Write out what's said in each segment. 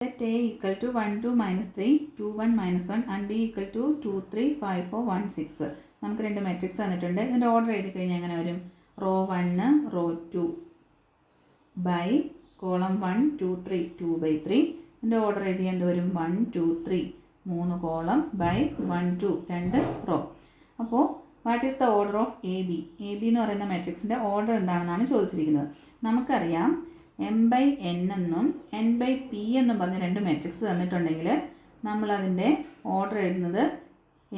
Let A equal to 1, 2, minus 3, 2, 1, minus 1 and B equal to 2, 3, 5, 4, 1, 6. നമുക്ക് രണ്ട് matrix തന്നിട്ടുണ്ട്. ഇതിൻ്റെ ഓർഡർ എഴുതി കഴിഞ്ഞാൽ എങ്ങനെ വരും? Row 1, row 2 by column 1, 2, 3, 2 by 3. ഇതിൻ്റെ ഓർഡർ എഴുതിയാൽ എന്ത് വരും? 1, 2, 3 3 കോളം ബൈ 1, 2 2 റോ. അപ്പോൾ what is the order of A B? A B എന്ന് പറയുന്ന മെട്രിക്സിൻ്റെ ഓർഡർ എന്താണെന്നാണ് ചോദിച്ചിരിക്കുന്നത്. നമുക്കറിയാം എം ബൈ എൻ എന്നും എൻ ബൈ പി എന്നും പറഞ്ഞ രണ്ട് മെട്രിക്സ് തന്നിട്ടുണ്ടെങ്കിൽ നമ്മളതിൻ്റെ ഓർഡർ എഴുതുന്നത്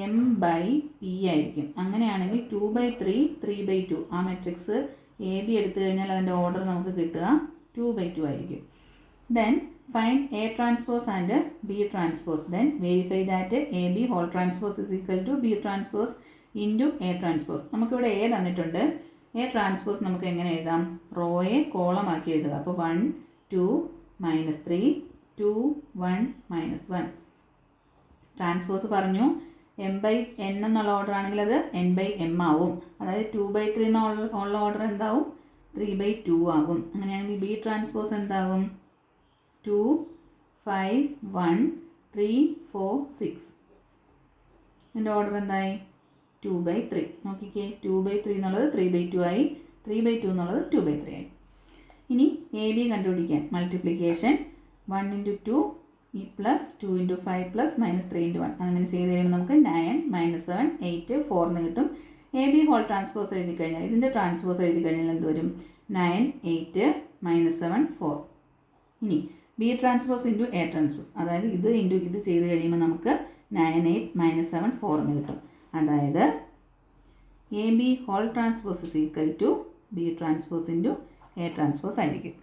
എം ബൈ പി ആയിരിക്കും. അങ്ങനെയാണെങ്കിൽ 2 by 3 3 by 2 ആ മെട്രിക്സ് എ ബി എടുത്തു കഴിഞ്ഞാൽ അതിൻ്റെ ഓർഡർ നമുക്ക് കിട്ടുക 2 by 2 ആയിരിക്കും. Then find A transpose and B transpose. Then verify that A B whole transpose is equal to B transpose into A transpose. നമുക്കിവിടെ എ തന്നിട്ടുണ്ട്. എ ട്രാൻസ്പോസ് നമുക്ക് എങ്ങനെ എഴുതാം? റോയെ കോളമാക്കി എഴുതുക. അപ്പോൾ 1, 2, minus 3, 2, 1, minus 1. ട്രാൻസ്പോസ് പറഞ്ഞു എം ബൈ എൻ എന്നുള്ള order ആണെങ്കിൽ അത് എൻ ബൈ എം ആവും. അതായത് 2 by 3 എന്നുള്ള ഓർഡർ എന്താവും? 3 by 2 ആകും. അങ്ങനെയാണെങ്കിൽ ബി ട്രാൻസ്പോസ് എന്താകും? 2, 5, 1, 3, 4, 6. ഇതിൻ്റെ ഓർഡർ എന്തായി? 2 by 3. നോക്കിക്കേ, 2 by 3 എന്നുള്ളത് 3 by 2 ആയി, 3 by 2 എന്നുള്ളത് 2 by 3 ആയി. ഇനി എ ബി കണ്ടുപിടിക്കാൻ multiplication 1 into 2 plus 2 into 5 plus minus 3 into 1. അങ്ങനെ ചെയ്ത് കഴിയുമ്പോൾ നമുക്ക് 9, minus 7, 8, 4 എന്ന് കിട്ടും. എ ബി ഹോൾ ട്രാൻസ്പോസ് എഴുതി കഴിഞ്ഞാൽ ഇതിൻ്റെ ട്രാൻസ്പോസ് എഴുതി കഴിഞ്ഞാൽ എന്ത് വരും? 9, 8, minus 7, 4. ഇനി B transpose into A transpose, അതായത് ഇത് ഇൻറ്റു ഇത് ചെയ്ത് കഴിയുമ്പോൾ നമുക്ക് 9, 8, minus 7, 4 എന്ന് കിട്ടും. അതായത് A B whole transpose is equal to B transpose into A transpose ആയിരിക്കും.